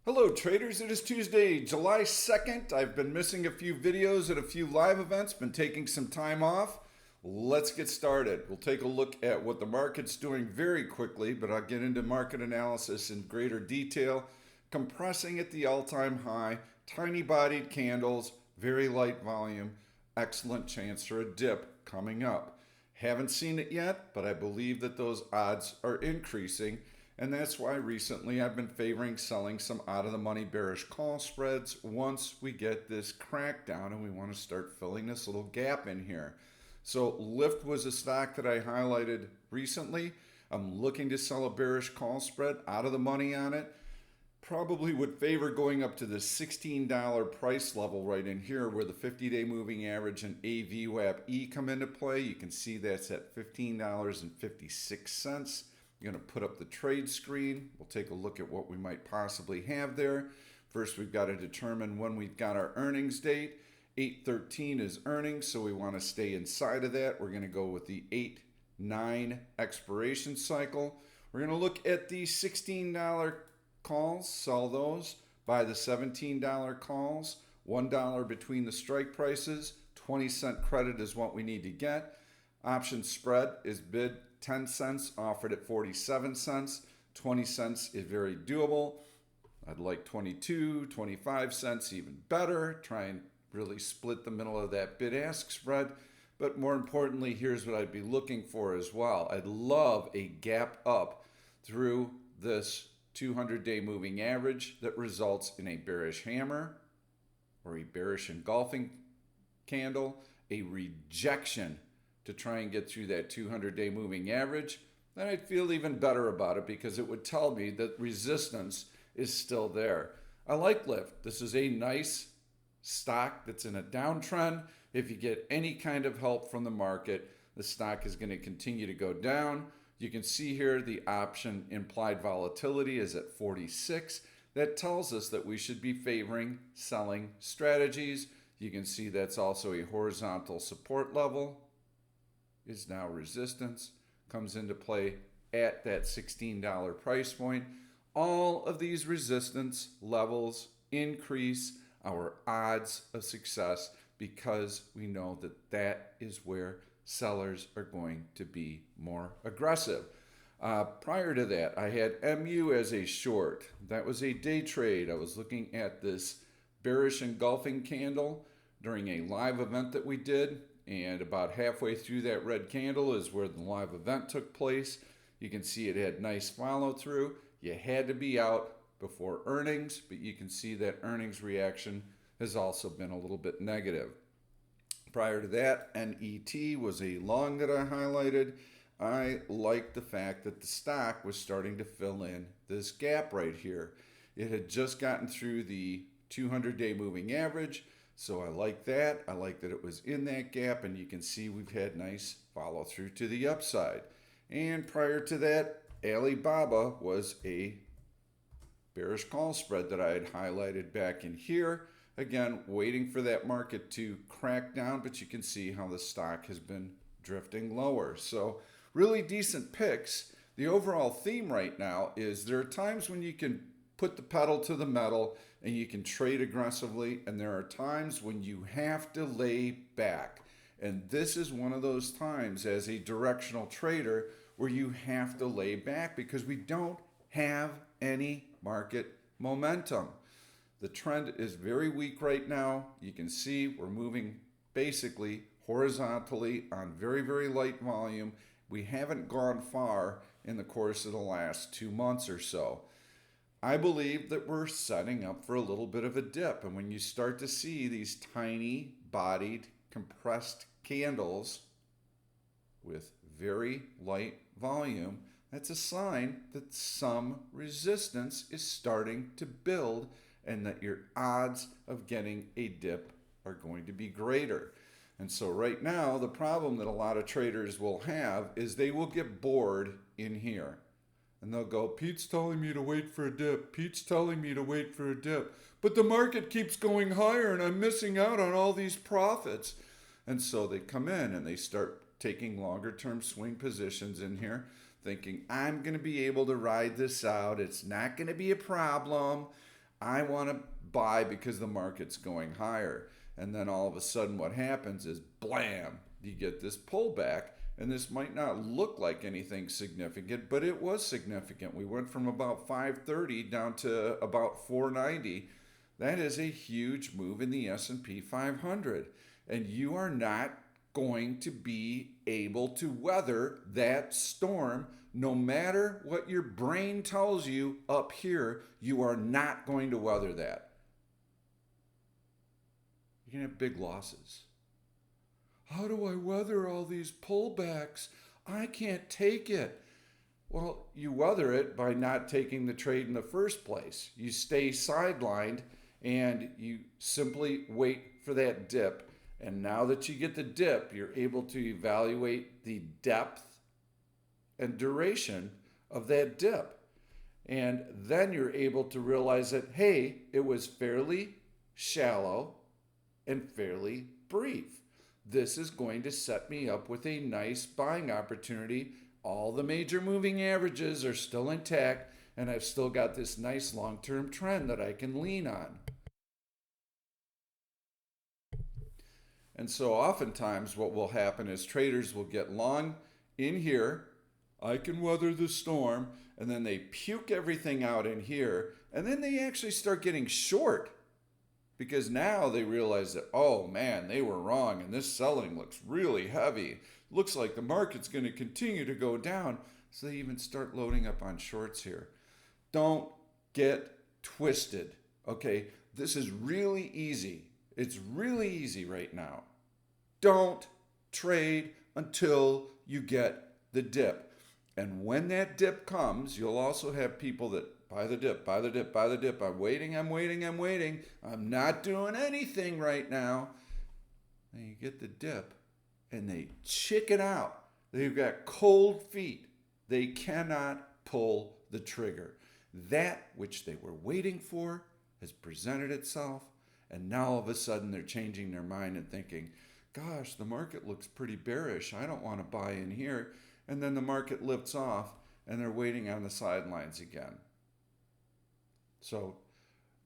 Hello traders, it is Tuesday, July 2nd. I've been missing a few videos at a few live events, been taking some time off. Let's get started. We'll take a look at what the market's doing very quickly, but I'll get into market analysis in greater detail. Compressing at the all-time high, tiny bodied candles, very light volume, excellent chance for a dip coming up. Haven't seen it yet, but I believe that those odds are increasing. And that's why recently I've been favoring selling some out of the money bearish call spreads once we get this crackdown and we want to start filling this little gap in here. So Lyft was a stock that I highlighted recently. I'm looking to sell a bearish call spread out of the money on it. Probably would favor going up to the $16 price level right in here where the 50-day moving average and AVWAP-E come into play. You can see that's at $15.56. I'm going to put up the trade screen. We'll take a look at what we might possibly have there. First, we've got to determine when we've got our earnings date. 8/13 is earnings, so we want to stay inside of that. We're going to go with the 8/9 expiration cycle. We're going to look at the $16 calls, sell those. Buy the $17 calls, $1 between the strike prices. 20-cent credit is what we need to get. Option spread is bid 10 cents, offered at 47 cents. 20 cents is very doable. I'd like 22, 25 cents, even better. Try and really split the middle of that bid-ask spread. But more importantly, here's what I'd be looking for as well. I'd love a gap up through this 200-day moving average that results in a bearish hammer or a bearish engulfing candle, a rejection to try and get through that 200-day moving average, then I'd feel even better about it because it would tell me that resistance is still there. I like Lyft. This is a nice stock that's in a downtrend. If you get any kind of help from the market, the stock is going to continue to go down. You can see here the option implied volatility is at 46. That tells us that we should be favoring selling strategies. You can see that's also a horizontal support level. Is now resistance, comes into play at that $16 price point. All of these resistance levels increase our odds of success because we know that that is where sellers are going to be more aggressive. Prior to that, I had MU as a short. That was a day trade. I was looking at this bearish engulfing candle during a live event that we did. And about halfway through that red candle is where the live event took place. You can see it had nice follow through. You had to be out before earnings, but you can see that earnings reaction has also been a little bit negative. Prior to that, NET was a long that I highlighted. I liked the fact that the stock was starting to fill in this gap right here. It had just gotten through the 200-day moving average. So I like that. I like that it was in that gap, and you can see we've had nice follow through to the upside. And prior to that, Alibaba was a bearish call spread that I had highlighted back in here. Again, waiting for that market to crack down, but you can see how the stock has been drifting lower. So really decent picks. The overall theme right now is there are times when you can put the pedal to the metal and you can trade aggressively, and there are times when you have to lay back. And this is one of those times as a directional trader where you have to lay back because we don't have any market momentum. The trend is very weak right now. You can see we're moving basically horizontally on very, very light volume. We haven't gone far in the course of the last 2 months or so. I believe that we're setting up for a little bit of a dip. And when you start to see these tiny bodied compressed candles with very light volume, that's a sign that some resistance is starting to build and that your odds of getting a dip are going to be greater. And so right now, the problem that a lot of traders will have is they will get bored in here. And they'll go, Pete's telling me to wait for a dip. Pete's telling me to wait for a dip. But the market keeps going higher and I'm missing out on all these profits. And so they come in and they start taking longer term swing positions in here, thinking, I'm going to be able to ride this out. It's not going to be a problem. I want to buy because the market's going higher. And then all of a sudden what happens is blam, you get this pullback. And this might not look like anything significant, but it was significant. We went from about 530 down to about 490. That is a huge move in the S&P 500. And you are not going to be able to weather that storm. No matter what your brain tells you up here, you are not going to weather that. You're going to have big losses. How do I weather all these pullbacks? I can't take it. Well, you weather it by not taking the trade in the first place. You stay sidelined and you simply wait for that dip. And now that you get the dip, you're able to evaluate the depth and duration of that dip. And then you're able to realize that, hey, it was fairly shallow and fairly brief. This is going to set me up with a nice buying opportunity. All the major moving averages are still intact, and I've still got this nice long-term trend that I can lean on. And so oftentimes what will happen is traders will get long in here, I can weather the storm, and then they puke everything out in here, and then they actually start getting short. Because now they realize that, oh man, they were wrong and this selling looks really heavy. Looks like the market's going to continue to go down. So they even start loading up on shorts here. Don't get twisted, okay? This is really easy. It's really easy right now. Don't trade until you get the dip. And when that dip comes, you'll also have people that buy the dip, buy the dip, buy the dip. I'm waiting. I'm not doing anything right now. And you get the dip and they chicken out. They've got cold feet. They cannot pull the trigger. That which they were waiting for has presented itself. And now all of a sudden they're changing their mind and thinking, gosh, the market looks pretty bearish. I don't want to buy in here. And then the market lifts off and they're waiting on the sidelines again. So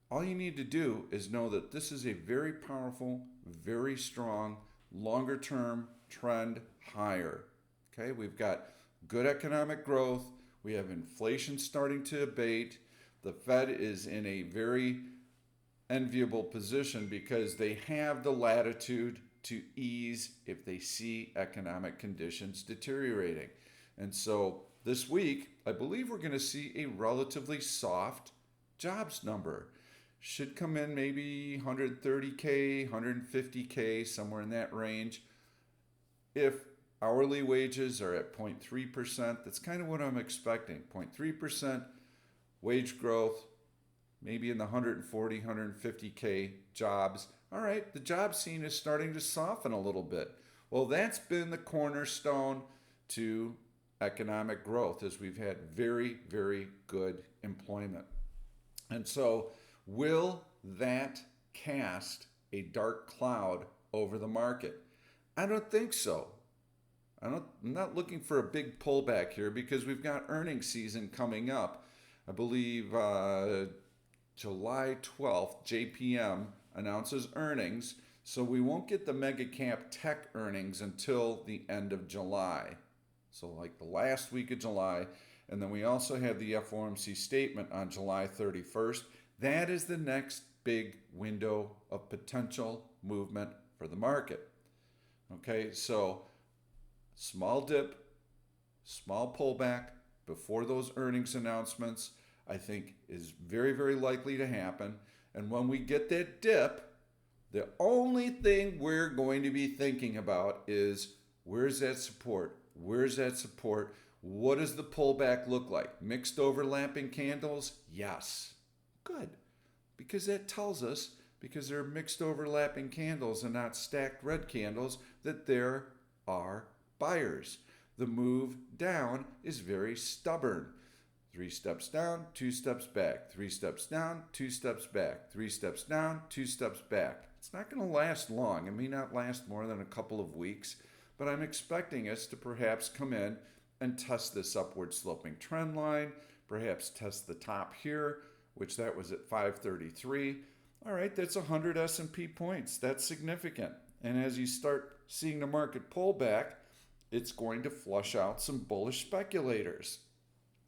all you need to do is know that this is a very powerful, very strong, longer term trend higher. Okay, we've got good economic growth. We have inflation starting to abate. The Fed is in a very enviable position because they have the latitude to ease if they see economic conditions deteriorating. And so this week, I believe we're going to see a relatively soft jobs number. Should come in maybe 130K, 150K, somewhere in that range. If hourly wages are at 0.3%, that's kind of what I'm expecting. 0.3% wage growth, maybe in the 140, 150K jobs. All right, the job scene is starting to soften a little bit. Well, that's been the cornerstone to economic growth, as we've had very, very good employment. And so will that cast a dark cloud over the market? I don't think so. I'm not looking for a big pullback here because we've got earnings season coming up. I believe July 12th, JPM announces earnings. So we won't get the mega cap tech earnings until the end of July. So like the last week of July. And then we also have the FOMC statement on July 31st. That is the next big window of potential movement for the market. Okay, so small dip, small pullback before those earnings announcements, I think is very, very likely to happen. And when we get that dip, the only thing we're going to be thinking about is where's that support? Where's that support? What does the pullback look like? Mixed overlapping candles? Yes. Good. Because that tells us, because there are mixed overlapping candles and not stacked red candles, that there are buyers. The move down is very stubborn. 3 steps down, 2 steps back. 3 steps down, 2 steps back. 3 steps down, 2 steps back. It's not going to last long. It may not last more than a couple of weeks, but I'm expecting us to perhaps come in and test this upward sloping trend line, perhaps test the top here, which that was at 533. All right, that's 100 S&P points. That's significant. And as you start seeing the market pull back, it's going to flush out some bullish speculators.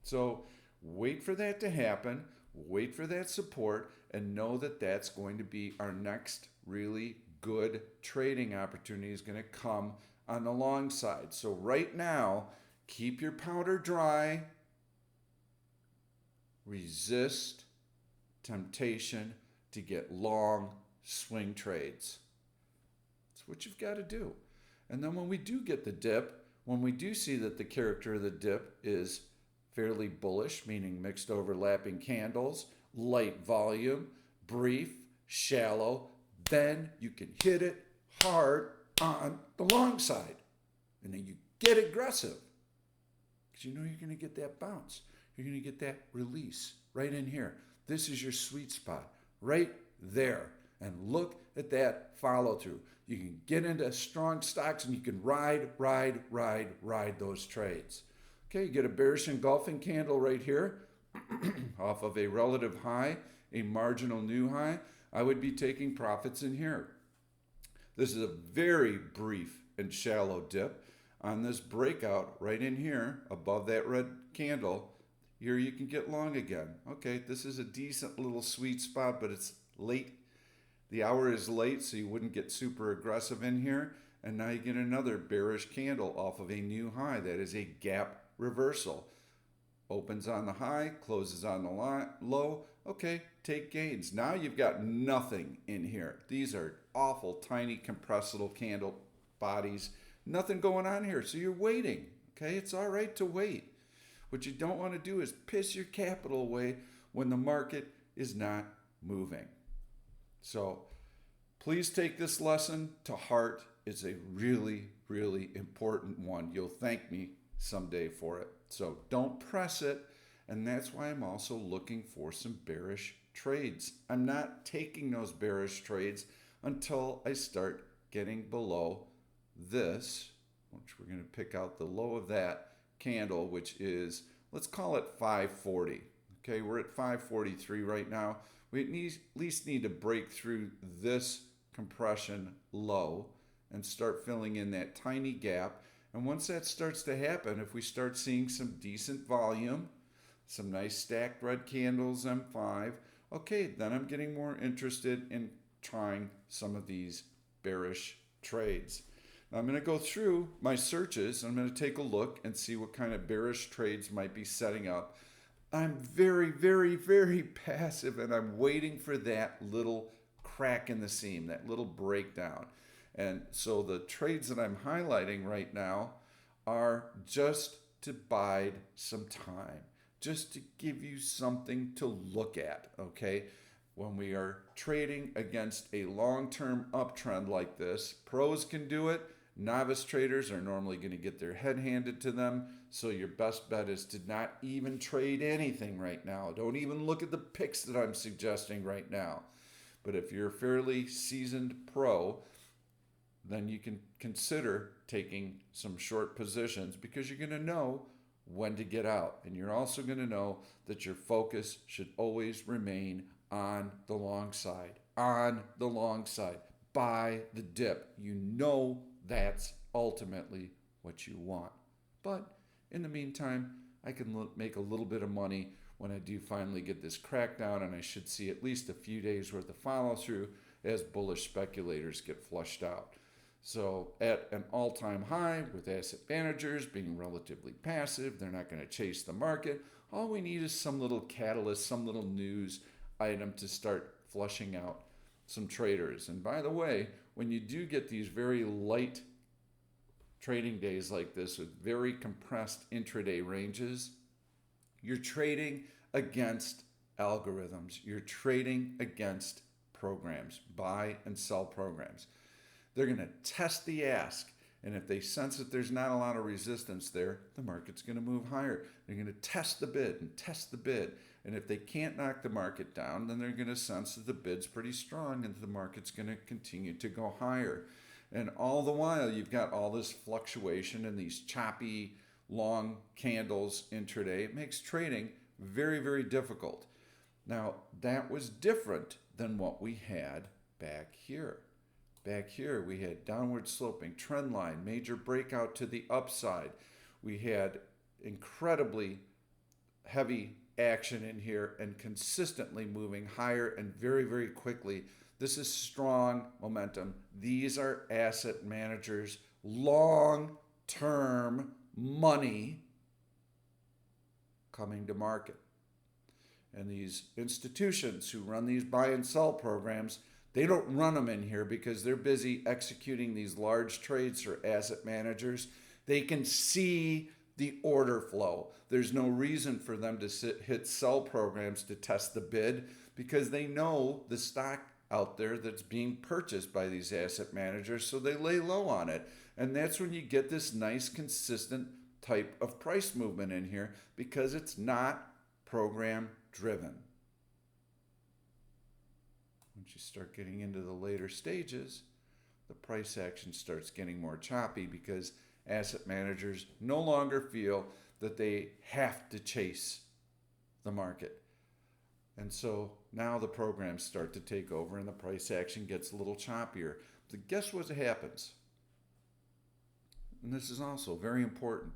So wait for that to happen, wait for that support, and know that that's going to be our next really good trading opportunity is going to come on the long side. So right now, keep your powder dry, resist temptation to get long swing trades. That's what you've got to do. And then when we do get the dip, when we do see that the character of the dip is fairly bullish, meaning mixed overlapping candles, light volume, brief, shallow, then you can hit it hard on the long side. And then you get aggressive because you know you're going to get that bounce. You're going to get that release right in here. This is your sweet spot right there. And look at that follow through. You can get into strong stocks and you can ride those trades. Okay, you get a bearish engulfing candle right here off of a relative high, a marginal new high. I would be taking profits in here. This is a very brief and shallow dip. On this breakout right in here above that red candle, here you can get long again. Okay, this is a decent little sweet spot, but it's late. The hour is late, so you wouldn't get super aggressive in here. And now you get another bearish candle off of a new high. That is a gap reversal. Opens on the high, closes on the low. Okay, take gains. Now you've got nothing in here. These are awful, tiny, compressed little candle bodies. Nothing going on here, so you're waiting. Okay, it's all right to wait. What you don't want to do is piss your capital away when the market is not moving. So please take this lesson to heart. It's a really, really important one. You'll thank me someday for it. So don't press it. And that's why I'm also looking for some bearish trades. I'm not taking those bearish trades until I start getting below this, which we're going to pick out the low of that candle, which is, let's call it 540. Okay, we're at 543 right now. We at least need to break through this compression low and start filling in that tiny gap. And once that starts to happen, if we start seeing some decent volume, some nice stacked red candles, M5, okay, then I'm getting more interested in trying some of these bearish trades. Now I'm going to go through my searches. I'm going to take a look and see what kind of bearish trades might be setting up. I'm very, very, very passive, and I'm waiting for that little crack in the seam, that little breakdown. And so the trades that I'm highlighting right now are just to bide some time, just to give you something to look at, okay? When we are trading against a long-term uptrend like this, pros can do it. Novice traders are normally going to get their head handed to them. So your best bet is to not even trade anything right now. Don't even look at the picks that I'm suggesting right now. But if you're a fairly seasoned pro, then you can consider taking some short positions because you're going to know when to get out. And you're also going to know that your focus should always remain on the long side. On the long side. Buy the dip. You know that's ultimately what you want. But in the meantime, I can make a little bit of money when I do finally get this crackdown, and I should see at least a few days worth of follow through as bullish speculators get flushed out. So at an all-time high with asset managers being relatively passive, they're not going to chase the market. All we need is some little catalyst, some little news item to start flushing out some traders. And by the way, when you do get these very light trading days like this with very compressed intraday ranges, you're trading against algorithms. You're trading against programs, buy and sell programs. They're going to test the ask. And if they sense that there's not a lot of resistance there, the market's going to move higher. They're going to test the bid and test the bid. And if they can't knock the market down, then they're going to sense that the bid's pretty strong and the market's going to continue to go higher. And all the while, you've got all this fluctuation and these choppy, long candles intraday. It makes trading very, very difficult. Now, that was different than what we had back here. Back here, we had downward sloping trend line, major breakout to the upside. We had incredibly heavy action in here and consistently moving higher and very, very quickly. This is strong momentum. These are asset managers, long-term money coming to market. And these institutions who run these buy and sell programs, they don't run them in here because they're busy executing these large trades for asset managers. They can see the order flow. There's no reason for them to hit sell programs to test the bid because they know the stock out there that's being purchased by these asset managers, so they lay low on it. And that's when you get this nice, consistent type of price movement in here because it's not program driven. Once you start getting into the later stages, the price action starts getting more choppy because asset managers no longer feel that they have to chase the market. And so now the programs start to take over and the price action gets a little choppier. But guess what happens? And this is also very important.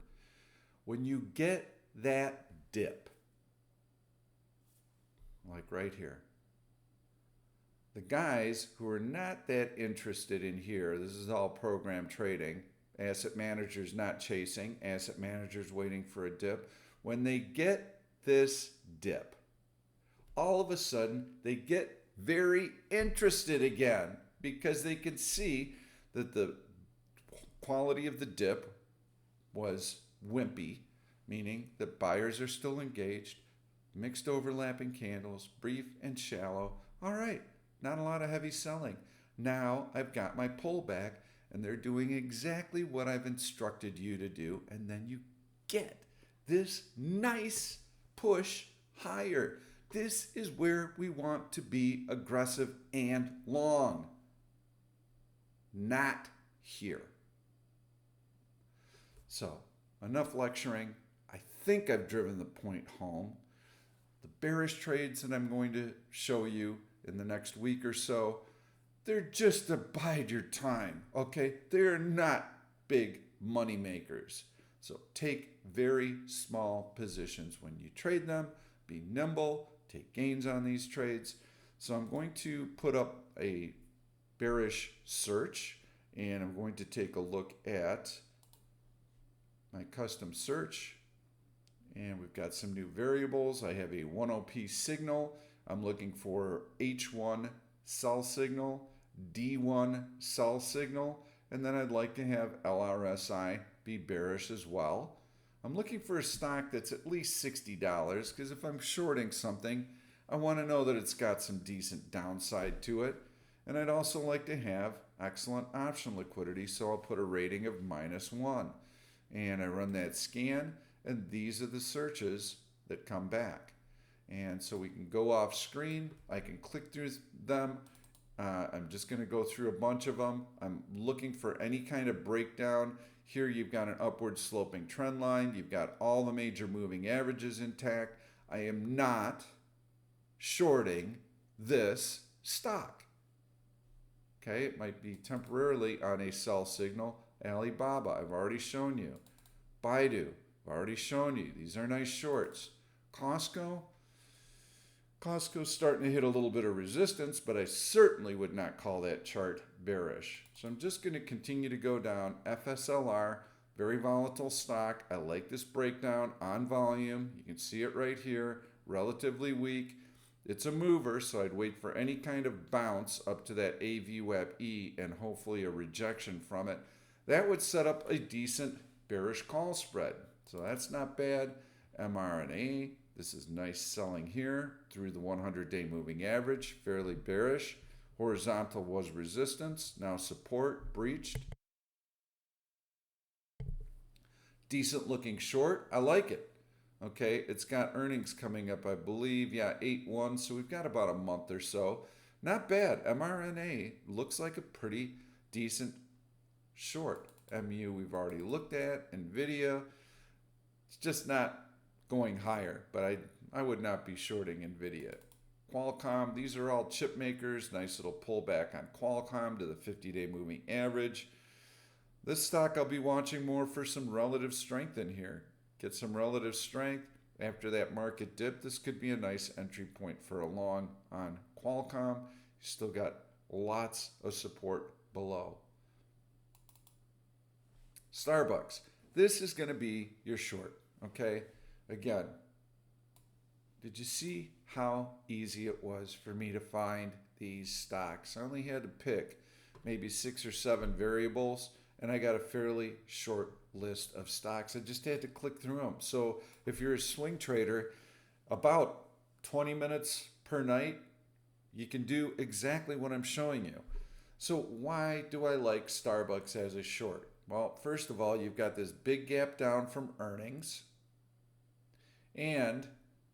When you get that dip, like right here, the guys who are not that interested in here, this is all program trading, asset managers not chasing, asset managers waiting for a dip. When they get this dip, all of a sudden they get very interested again because they can see that the quality of the dip was wimpy, meaning that buyers are still engaged, mixed overlapping candles, brief and shallow. All right, not a lot of heavy selling. Now I've got my pullback and they're doing exactly what I've instructed you to do, and then you get this nice push higher. This is where we want to be aggressive and long, not here. So, enough lecturing. I think I've driven the point home. The bearish trades that I'm going to show you in the next week or so, they're just to bide your time, okay? They're not big money makers. So take very small positions when you trade them. Be nimble, take gains on these trades. So I'm going to put up a bearish search and I'm going to take a look at my custom search. And we've got some new variables. I have a 1OP signal. I'm looking for H1 sell signal, D1 sell signal, and then I'd like to have LRSI be bearish as well. I'm looking for a stock that's at least $60 because if I'm shorting something, I want to know that it's got some decent downside to it. And I'd also like to have excellent option liquidity, so I'll put a rating of -1. And I run that scan, and these are the searches that come back. And so we can go off screen. I can click through them. I'm just going to go through a bunch of them. I'm looking for any kind of breakdown. Here you've got an upward sloping trend line. You've got all the major moving averages intact. I am not shorting this stock. Okay, it might be temporarily on a sell signal. Alibaba, I've already shown you. Baidu, I've already shown you. These are nice shorts. Costco's starting to hit a little bit of resistance, but I certainly would not call that chart bearish. So I'm just going to continue to go down. FSLR, very volatile stock. I like this breakdown on volume. You can see it right here, relatively weak. It's a mover, so I'd wait for any kind of bounce up to that AVWAP-E and hopefully a rejection from it. That would set up a decent bearish call spread. So that's not bad. mRNA, this is nice selling here through the 100-day moving average, fairly bearish. Horizontal was resistance, now support, breached. Decent looking short, I like it. Okay, it's got earnings coming up, I believe, 8/1, so we've got about a month or so. Not bad. mRNA looks like a pretty decent short. MU we've already looked at, NVIDIA, it's just not going higher, but I would not be shorting NVIDIA. Qualcomm. These are all chip makers. Nice little pullback on Qualcomm to the 50-day moving average. This stock I'll be watching more for some relative strength in here. Get some relative strength. After that market dip, this could be a nice entry point for a long on Qualcomm. You still got lots of support below. Starbucks. This is going to be your short, okay? Again, did you see how easy it was for me to find these stocks? I only had to pick maybe 6 or 7 variables, and I got a fairly short list of stocks. I just had to click through them. So if you're a swing trader, about 20 minutes per night, you can do exactly what I'm showing you. So why do I like Starbucks as a short? Well, first of all, you've got this big gap down from earnings, and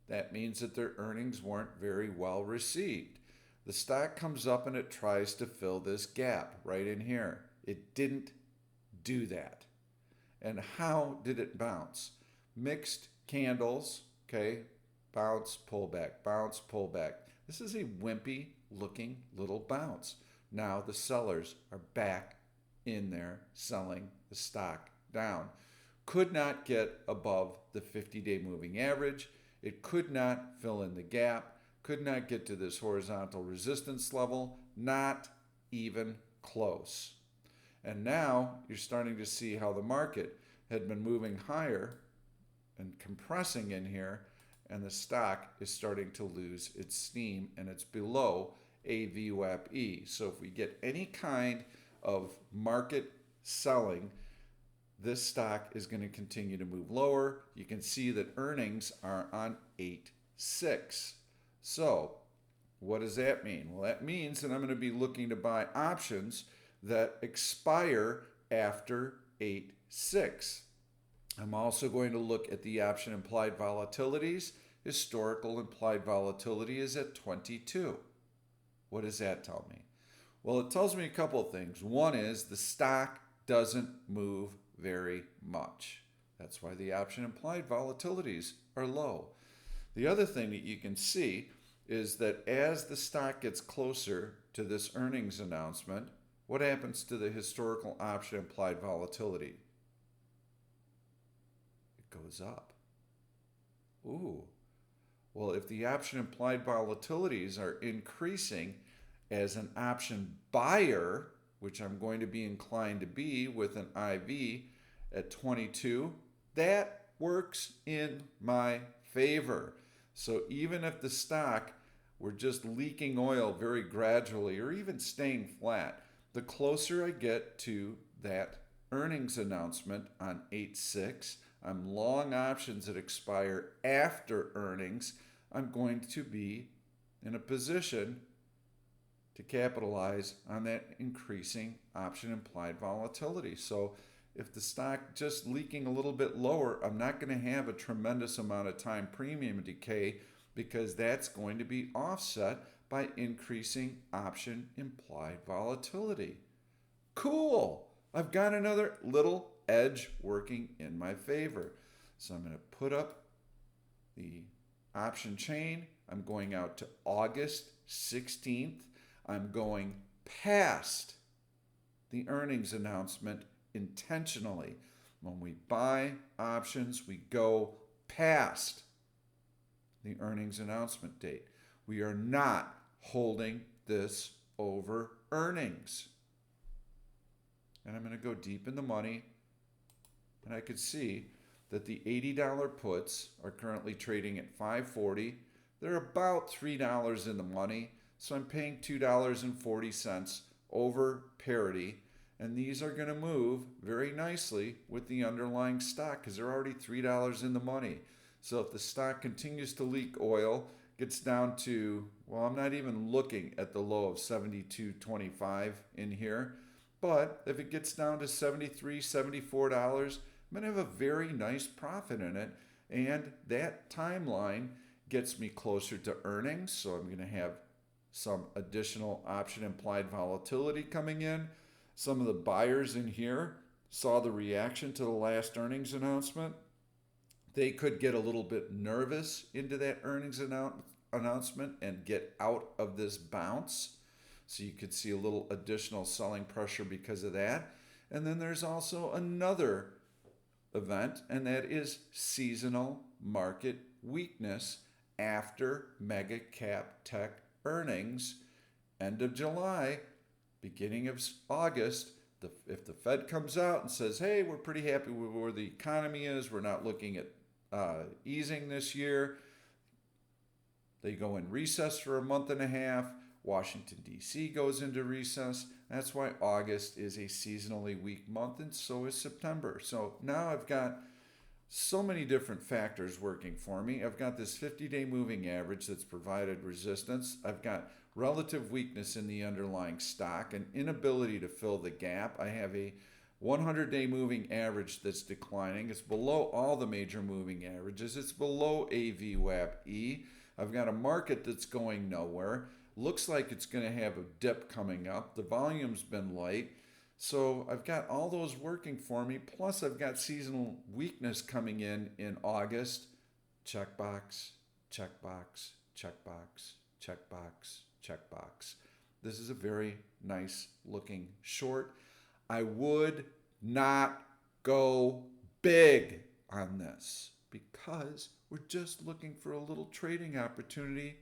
that means that their earnings weren't very well received. The stock comes up and it tries to fill this gap right in here. It didn't do that. And how did it bounce? Mixed candles, okay? Bounce, pullback, bounce, pullback. This is a wimpy looking little bounce. Now the sellers are back in there selling the stock down. Could not get above the 50-day moving average. It could not fill in the gap. Could not get to this horizontal resistance level. Not even close. And now you're starting to see how the market had been moving higher and compressing in here, and the stock is starting to lose its steam, and it's below a VWAP-E. So if we get any kind of market selling, this stock is going to continue to move lower. You can see that earnings are on 8.6. So what does that mean? Well, that means that I'm going to be looking to buy options that expire after 8.6. I'm also going to look at the option implied volatilities. Historical implied volatility is at 22. What does that tell me? Well, it tells me a couple of things. One is the stock doesn't move very much. That's why the option implied volatilities are low. The other thing that you can see is that as the stock gets closer to this earnings announcement, what happens to the historical option implied volatility? It goes up. Ooh. Well, if the option implied volatilities are increasing as an option buyer, which I'm going to be inclined to be with an IV at 22, that works in my favor. So even if the stock were just leaking oil very gradually or even staying flat, the closer I get to that earnings announcement on 8.6, I'm long options that expire after earnings, I'm going to be in a position to capitalize on that increasing option implied volatility. So if the stock just leaking a little bit lower, I'm not going to have a tremendous amount of time premium decay because that's going to be offset by increasing option implied volatility. Cool! I've got another little edge working in my favor. So I'm going to put up the option chain. I'm going out to August 16th. I'm going past the earnings announcement intentionally. When we buy options, we go past the earnings announcement date. We are not holding this over earnings. And I'm going to go deep in the money, and I could see that the $80 puts are currently trading at $5.40. They're about $3 in the money, so I'm paying $2.40 over parity, and these are going to move very nicely with the underlying stock because they're already $3 in the money. So if the stock continues to leak oil, gets down to, well, I'm not even looking at the low of 72.25 in here, but if it gets down to $73, $74, I'm going to have a very nice profit in it, and that timeline gets me closer to earnings, so I'm going to have some additional option implied volatility coming in. Some of the buyers in here saw the reaction to the last earnings announcement. they could get a little bit nervous into that earnings announcement and get out of this bounce. So you could see a little additional selling pressure because of that. And then there's also another event, and that is seasonal market weakness after mega cap tech earnings, end of July, beginning of August. If the Fed comes out and says, hey, we're pretty happy with where the economy is, we're not looking at easing this year, they go in recess for a month and a half. Washington, D.C. goes into recess. That's why August is a seasonally weak month, and so is September. So now I've got so many different factors working for me. I've got this 50-day moving average that's provided resistance. I've got relative weakness in the underlying stock, an inability to fill the gap. I have a 100-day moving average that's declining. It's below all the major moving averages. It's below AVWAP-E. I've got a market that's going nowhere. Looks like it's going to have a dip coming up. The volume's been light. So I've got all those working for me. Plus I've got seasonal weakness coming in August. Checkbox, checkbox, checkbox, checkbox, checkbox. This is a very nice looking short. I would not go big on this because we're just looking for a little trading opportunity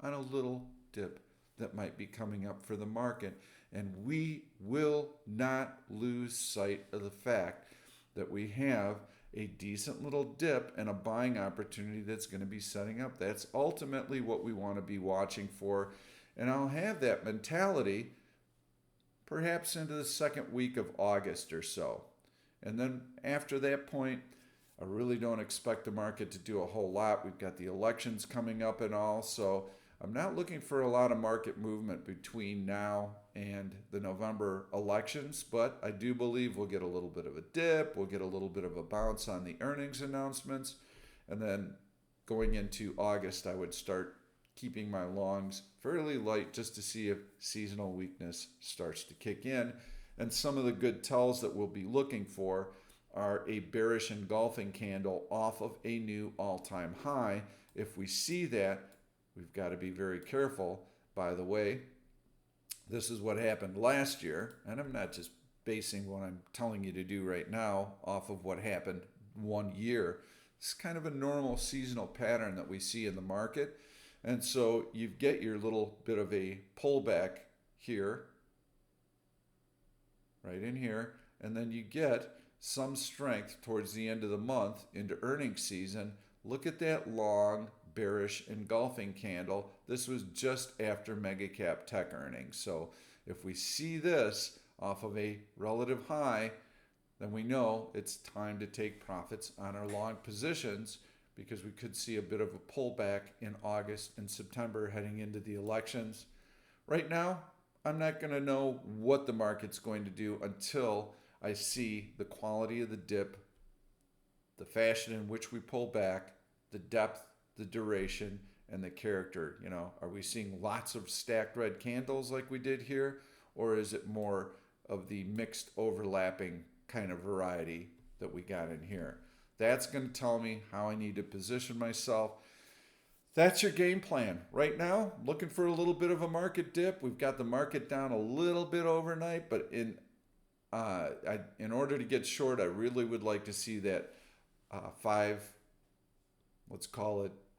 on a little dip that might be coming up for the market. And we will not lose sight of the fact that we have a decent little dip and a buying opportunity that's going to be setting up. That's ultimately what we want to be watching for. And I'll have that mentality perhaps into the second week of August or so. And then after that point, I really don't expect the market to do a whole lot. We've got the elections coming up and all, so I'm not looking for a lot of market movement between now and the November elections, but I do believe we'll get a little bit of a dip, we'll get a little bit of a bounce on the earnings announcements, and then going into August, I would start keeping my longs fairly light just to see if seasonal weakness starts to kick in. And some of the good tells that we'll be looking for are a bearish engulfing candle off of a new all-time high. If we see that, we've got to be very careful. By the way, this is what happened last year, and I'm not just basing what I'm telling you to do right now off of what happened 1 year. It's kind of a normal seasonal pattern that we see in the market. And so you get your little bit of a pullback here, right in here, and then you get some strength towards the end of the month into earnings season. Look at that long bearish engulfing candle. This was just after mega cap tech earnings. So if we see this off of a relative high, then we know it's time to take profits on our long positions, because we could see a bit of a pullback in August and September heading into the elections. Right now, I'm not going to know what the market's going to do until I see the quality of the dip, the fashion in which we pull back, the depth, the duration, and the character. You know, are we seeing lots of stacked red candles like we did here, or is it more of the mixed overlapping kind of variety that we got in here? That's going to tell me how I need to position myself. That's your game plan. Right now, looking for a little bit of a market dip. We've got the market down a little bit overnight, but in order to get short, I really would like to see that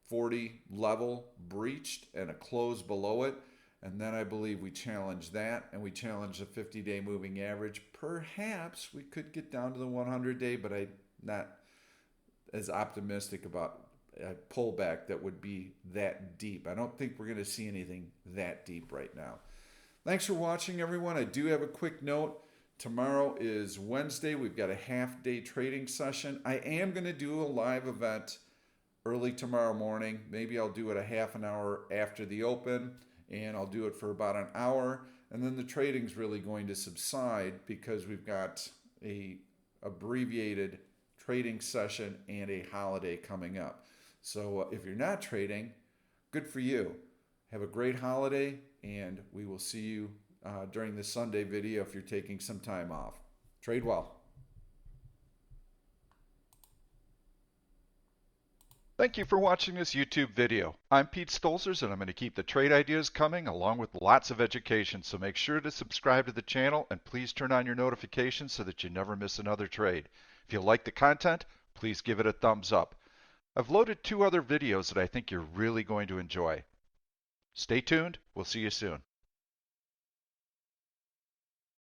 40 level breached and a close below it. And then I believe we challenge that, and we challenge the 50-day moving average. Perhaps we could get down to the 100-day, but I'm not as optimistic about a pullback that would be that deep. I don't think we're going to see anything that deep right now. Thanks for watching, everyone. I do have a quick note. Tomorrow is Wednesday. We've got a half-day trading session. I am going to do a live event early tomorrow morning. Maybe I'll do it a half an hour after the open, and I'll do it for about an hour. And then the trading's really going to subside because we've got a abbreviated trading session and a holiday coming up. So if you're not trading, good for you. Have a great holiday, and we will see you during the Sunday video if you're taking some time off. Trade well. Thank you for watching this YouTube video. I'm Pete Stolzers, and I'm going to keep the trade ideas coming along with lots of education. So make sure to subscribe to the channel and please turn on your notifications so that you never miss another trade. If you like the content, please give it a thumbs up. I've loaded 2 other videos that I think you're really going to enjoy. Stay tuned. We'll see you soon.